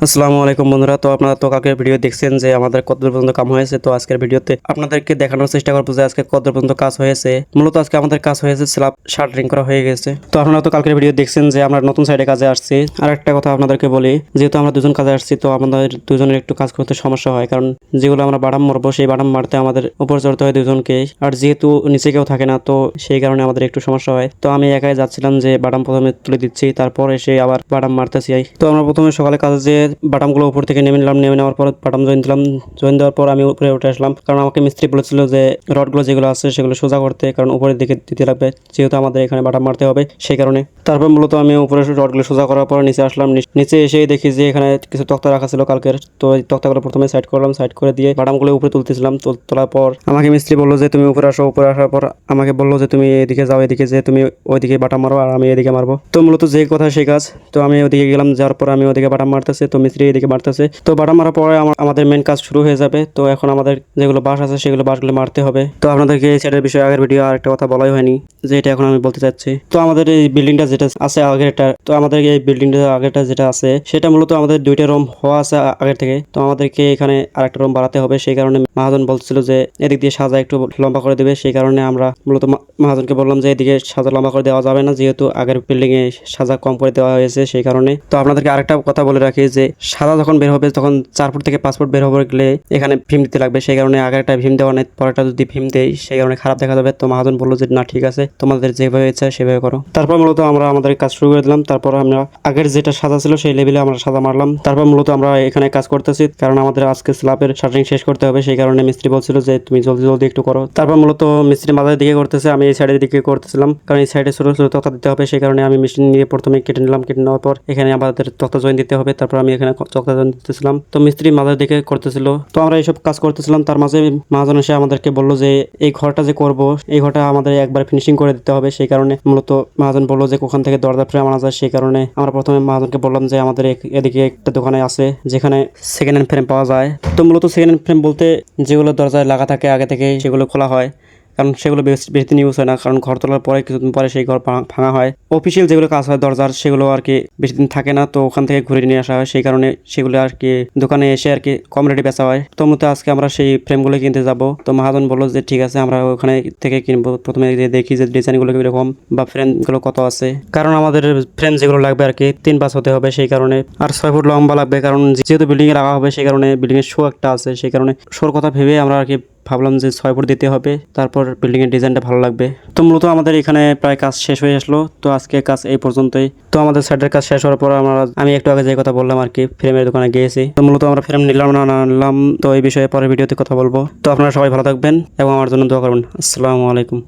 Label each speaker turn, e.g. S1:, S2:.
S1: আসসালামু আলাইকুম বন্ধুরা। তো আপনারা তো কালকের ভিডিও দেখছেন যে আমাদের কত দূর পর্যন্ত কাম হয়েছে। তো আজকের ভিডিওতে আপনাদেরকে দেখানোর চেষ্টা করবো যে আজকে কত দূর পর্যন্ত কাজ হয়েছে। মূলত আজকে আমাদের কাজ হয়েছে স্ল্যাব শাটারিং করা হয়ে গেছে। তো আপনারা তো কালকের ভিডিও দেখছেন যে আমরা নতুন সাইডে কাজে আসছি। আর একটা কথা আপনাদেরকে বলি, যেহেতু আমরা দুজন কাজে আসছি তো আমাদের দুজনের একটু কাজ করতে সমস্যা হয়, কারণ যেগুলো আমরা বাটাম মারবো সেই বাটাম মারতে আমাদের উপর চড়তে হয় দুজনকে, আর যেহেতু নিচে কেউ থাকে না তো সেই কারণে আমাদের একটু সমস্যা হয়। তো আমি একাই যাচ্ছিলাম যে বাটাম প্রথমে তুলে দিচ্ছি, তারপর এসে আবার বাটাম মারতেছি। তো আমরা প্রথমে সকালে কাজে যে বাটামগুলো উপর থেকে নেমে নিলাম, নেমে নেওয়ার পর বাটাম জয়েন দিলাম। জয়েন দেওয়ার পর আমি উপরে উঠে আসলাম, কারণ আমাকে মিস্ত্রি বলেছিল যে রডগুলো যেগুলো আছে সেগুলো সোজা করতে, কারণ উপরের দিকে দিতে লাগবে, যেহেতু আমাদের এখানে বাটাম মারতে হবে সেই কারণে। তারপর মূলত আমি উপরে রডগুলো সোজা করার পর নিচে আসলাম। নিচে এসে দেখি যে এখানে কিছু তক্তা রাখা ছিল কালকের, তো এই তক্তাগুলো প্রথমে সাইড করলাম। সাইড করে দিয়ে বাটামগুলো উপরে তুলতেছিলাম। তোলার পর আমাকে মিস্ত্রি বললো যে তুমি উপরে আসো। উপরে আসার পর আমাকে বললো যে তুমি এদিকে যাও, এদিকে যে তুমি ওইদিকে বাটাম মারো আর আমি এদিকে মারবো। তো মূলত যে কথা সেই কাজ। তো আমি ওদিকে গেলাম, যাওয়ার পর আমি ওদিকে বাটাম মারতেছে, তো মিস্ত্রি এদিকে মারতেছে। তো বাটাম মারার পরে আমাদের মেন কাজ শুরু হয়ে যাবে। তো এখন আমাদের যেগুলো বাঁশ আছে সেগুলো বাঁশগুলো মারতে হবে। তো আপনাদেরকে এই সাইডের বিষয়ে আগের ভিডিও আর একটা কথা বলাই হয়নি, যে এটা এখন আমি বলতে চাচ্ছি। তো আমাদের এই বিল্ডিংটা যেটা আছে আগেরটা, তো আমাদের এই বিল্ডিংটা আগেরটা যেটা আছে সেটা মূলত আমাদের দুইটা রুম হওয়া আছে আগের থেকে। তো আমাদেরকে এখানে আরেকটা রুম বাড়াতে হবে, সেই কারণে মহাজন বলছিল যে এদিক দিয়ে সাজা একটু লম্বা করে দেবে। সেই কারণে আমরা মূলত মহাজনকে বললাম যে এদিকে সাজা লম্বা করে দেওয়া যাবে না, যেহেতু আগের বিল্ডিং এ সাজা কম করে দেওয়া হয়েছে সেই কারণে। তো আপনাদেরকে আরেকটা কথা বলে রাখি যে সাজা যখন বের হবে তখন 4 ফুট থেকে 5 ফুট বের হবে গেলে এখানে ভীম দিতে লাগবে, সেই কারণে আগে একটা ভীম দেওয়া নেই, পরেরটা যদি ভীম দেই সেই কারণে খারাপ দেখা যাবে। তো মহাজন বললো যে না ঠিক আছে, তোমাদের যেভাবে ইচ্ছা সেভাবে করো। তারপর মূলত আমরা আমাদের কাজ শুরু করে দিলাম। তারপর আমরা আগের যেটা সাজা ছিল সেই লেভেলে আমরা সাজা মারলাম। তারপর মূলত আমরা এখানে কাজ করতেছি, কারণ আমাদের আজকে স্ল্যাবের শাটারিং শেষ করতে হবে, সেই কারণে মিস্ত্রি বলছিল যে তুমি জলদি জলদি একটু করো। তারপর মূলত মিস্ত্রি মাথার দিকে করতেছে, আমি এই সাইডের দিকে করতেছিলাম, কারণ এই সাইডে ছোট ছোট তক্তা দিতে হবে, সেই কারণে আমি মেশিন নিয়ে প্রথমে কেটে নিলাম। কেটে নেওয়ার পর এখানে আমাদের তক্তা জয়েন দিতে হবে, তারপর আমি এখানে তক্তা জয়েন দিতেছিলাম। তো মিস্ত্রি মাথার দিকে করতেছিল, তো আমরা এইসব কাজ করতেছিলাম। তার মাঝে মহাজন এসে আমাদেরকে বললো যে এই ঘরটা যে করব এই ঘরটা আমাদের একবার ফিনিশিং করে দিতে হবে, সেই কারণে মূলত মহাজন বললো যে ওখান থেকে দরজা ফ্রেম আনা যায়। সেই কারণে আমরা প্রথমে মহাজনকে বললাম যে আমাদের এদিকে একটা দোকানে আছে যেখানে সেকেন্ড হ্যান্ড ফ্রেম পাওয়া যায়। তো মূলত সেকেন্ড হ্যান্ড ফ্রেম বলতে যেগুলো দরজায় লাগা থাকে আগে থেকে সেগুলো খোলা হয়, কারণ সেগুলো বেশি দিন ইউজ হয় না, কারণ ঘর তোলার পরে কিছুদিন পরে সেই ঘর ভাঙা হয়। অফিসিয়াল যেগুলো কাজ হয় দরজার সেগুলো আর কি বেশি দিন থাকে না, তো ওখান থেকে ঘুরে নিয়ে আসা হয়, সেই কারণে সেগুলো আর কি দোকানে এসে আর কি কম রেটে বেচা হয়। তো মূলত আজকে আমরা সেই ফ্রেমগুলো কিনতে যাব। তো মহাজন বললো যে ঠিক আছে আমরা ওখানে থেকে কিনবো। প্রথমে দেখি যে ডিজাইনগুলো কিরকম বা ফ্রেমগুলো কত আছে, কারণ আমাদের ফ্রেম যেগুলো লাগবে আর কি 3 পাঁচ হতে হবে, সেই কারণে আর 6 ফুট লম্বা লাগবে, কারণ যেহেতু বিল্ডিং এ রাখা হবে সেই কারণে বিল্ডিং এর শো একটা আছে, সেই কারণে শোর কথা ভেবে আমরা আর কি ভাবলাম যে 6 ফুট দিতে হবে, তারপর বিল্ডিং এর ডিজাইনটা ভালো লাগবে। তো মূলত আমাদের এখানে প্রায় কাজ শেষ হয়ে আসলো। তো আজকে কাজ এই পর্যন্তই। তো আমাদের সাইডের কাজ শেষ হওয়ার পর আমি একটু আগে যে কথা বললাম আর কি ফ্রেমের দোকানে গিয়েছি। তো মূলত আমরা ফ্রেম নিলাম না নিলাম, তো এই বিষয়ে পরের ভিডিওতে কথা বলবো। তো আপনারা সবাই ভালো থাকবেন এবং আমার জন্য দোয়া করবেন। আসসালামু আলাইকুম।